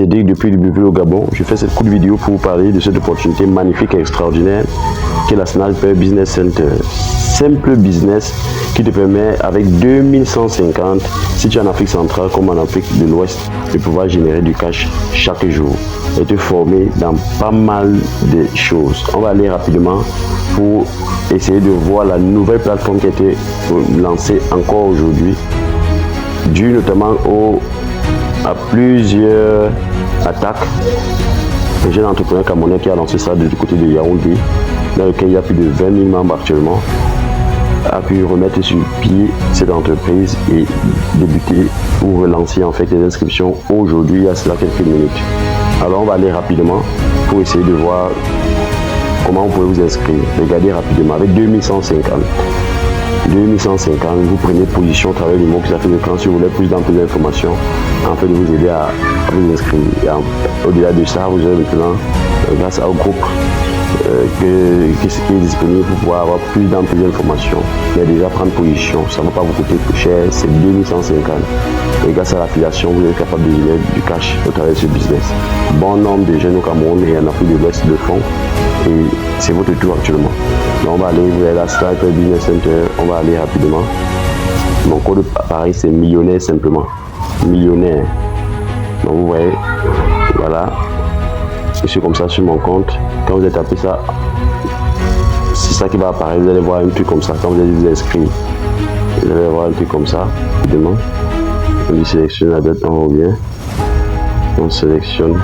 Cédric depuis le Gabon. Je fais cette courte vidéo pour vous parler de cette opportunité magnifique et extraordinaire qu'est la Sniper Business Center. Simple business qui te permet avec 2150, si tu es en Afrique centrale comme en Afrique de l'Ouest, de pouvoir générer du cash chaque jour et te former dans pas mal de choses. On va aller rapidement pour essayer de voir la nouvelle plateforme qui a été lancée encore aujourd'hui, due notamment à plusieurs attaques. Un jeune entrepreneur camerounais qui a lancé ça du côté de Yaoundé, dans lequel il y a plus de 20 000 membres actuellement, a pu remettre sur pied cette entreprise et débuter ou relancer en fait les inscriptions aujourd'hui, il y a cela quelques minutes. Alors on va aller rapidement pour essayer de voir comment vous pouvez vous inscrire. Regardez rapidement avec 2150. 2150, vous prenez position au travers du mot qui s'affiche l'écran si vous voulez plus d'informations afin de vous aider à vous inscrire. Au-delà de ça, vous avez maintenant, grâce au groupe qui est disponible pour pouvoir avoir plus d'informations, mais déjà prendre position, ça ne va pas vous coûter plus cher, c'est 2150. Et grâce à l'affiliation, vous êtes capable de générer du cash au travers de ce business. Bon nombre de jeunes au Cameroun et en Afrique de l'Ouest le font et c'est votre tour actuellement. Donc on va aller vers la Sniper Business Center, on va aller rapidement. Mon code pareil c'est millionnaire simplement, millionnaire. Donc vous voyez, voilà, je suis comme ça sur mon compte. Quand vous avez tapé ça, c'est ça qui va apparaître, vous allez voir un truc comme ça. Quand vous allez vous inscrire, vous allez voir un truc comme ça, évidemment. On dit sélectionne la date, on revient, on sélectionne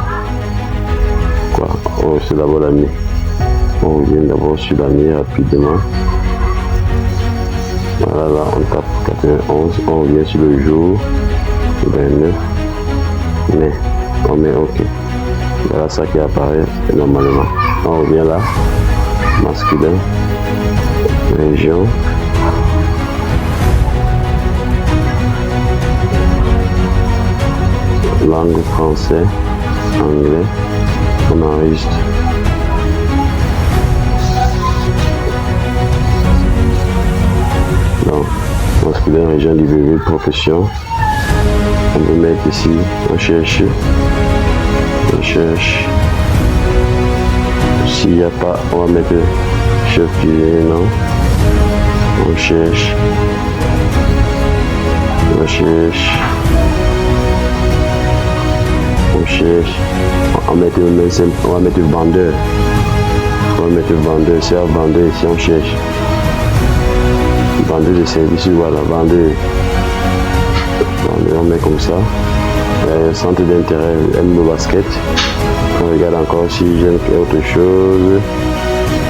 quoi, c'est d'abord l'année. On revient d'abord sur l'année rapidement. Voilà, là on tape 91, on revient sur le jour 29 mai, on met OK. Voilà ça qui apparaît normalement. On revient là, masculin, région, langue français, anglais, on enregistre. Donc, masculin, région, librairie, profession. On peut mettre ici, on cherche. S'il n'y a pas, on va mettre chef cuisinier, non. On cherche. On va mettre vendeur. C'est un vendeur ici, on cherche. Vendeur de services, voilà, vendeur. On met comme ça. Centre d'intérêt, aime le basket. On regarde encore si j'aime autre chose.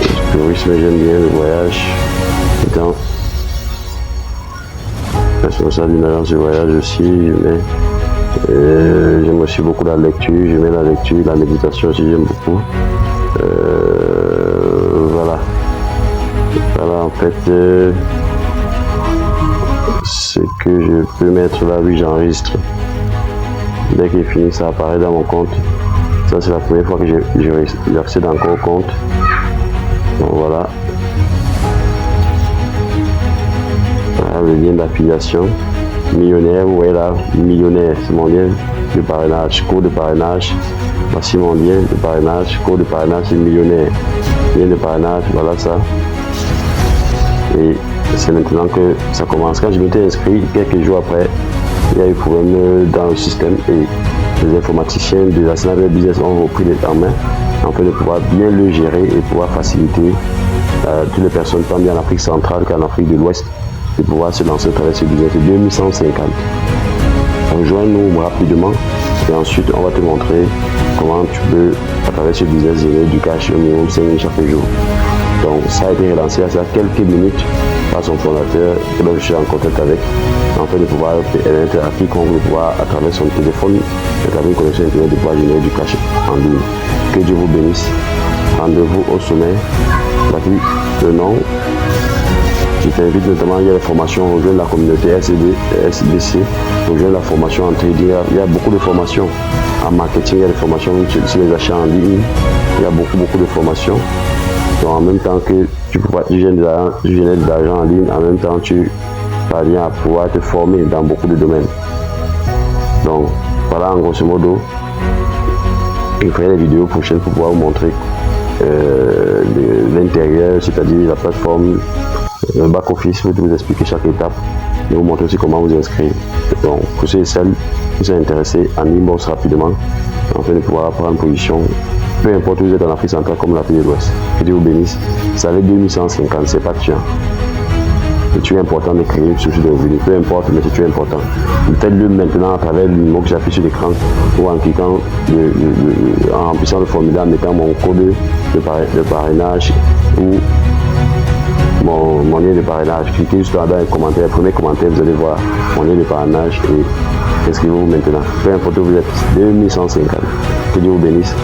Le tourisme, j'aime bien le voyage. Étant responsable d'une agence de voyage aussi, mais j'aime aussi beaucoup la lecture. Je mets la lecture, la méditation aussi, j'aime beaucoup. Voilà. Voilà en fait ce que je peux mettre là, oui, j'enregistre. Dès qu'il est fini, ça apparaît dans mon compte. Ça, c'est la première fois que j'accède encore au compte. Donc voilà. Voilà le lien d'affiliation. Millionnaire, vous voyez là, millionnaire, c'est mon lien de parrainage, cours de parrainage. Voici mon lien de parrainage, cours de parrainage, c'est millionnaire. Lien de parrainage, voilà ça. Et c'est maintenant que ça commence. Quand je m'étais inscrit, quelques jours après, il y a eu problème dans le système et les informaticiens de la Sniper Business ont repris les en main afin de pouvoir bien le gérer et pouvoir faciliter toutes les personnes, tant bien en Afrique centrale qu'en Afrique de l'Ouest, de pouvoir se lancer à travers ce business de 2150. Rejoins-nous rapidement et ensuite on va te montrer comment tu peux, à travers ce business, générer du cash au minimum 5 000 chaque jour. Donc ça a été relancé à quelques minutes par son fondateur, et donc je suis en contact avec, afin de pouvoir être à quiconque de pouvoir, à travers son téléphone, à travers une connexion internet, de pouvoir générer du cash en ligne. Que Dieu vous bénisse. Rendez-vous au sommet. Voici le nom. Je t'invite notamment, il y a la formation, rejoindre la communauté SBC, rejoindre la formation en trading. Il y a beaucoup de formations en marketing, il y a des formations sur les achats en ligne. Il y a beaucoup de formations. Donc en même temps que tu génères de l'argent en ligne, en même temps tu parviens à pouvoir te former dans beaucoup de domaines. Donc voilà en grosso modo Je ferai des vidéos prochaines pour pouvoir vous montrer l'intérieur, c'est-à-dire la plateforme, le back-office, pour vous expliquer chaque étape et vous montrer aussi comment vous inscrire. Donc, pour ceux et celles qui sont intéressés, en inbox rapidement, afin de pouvoir prendre position, peu importe où vous êtes en Afrique centrale comme l'Afrique de l'Ouest. Que Dieu vous bénisse. Ça va être 2150, c'est pas tuant. Le tu es important de créer une source de revenus, peu importe, mais tu es important. Faites-le maintenant à travers le numéro que j'affiche sur l'écran ou en cliquant, en remplissant le formulaire, en mettant mon code de parrainage ou mon lien de parrainage. Cliquez juste là-bas, commentaire, premier commentaire, vous allez voir mon lien de parrainage et inscrivez-vous maintenant. Peu importe où vous êtes, 2150. Que Dieu vous bénisse.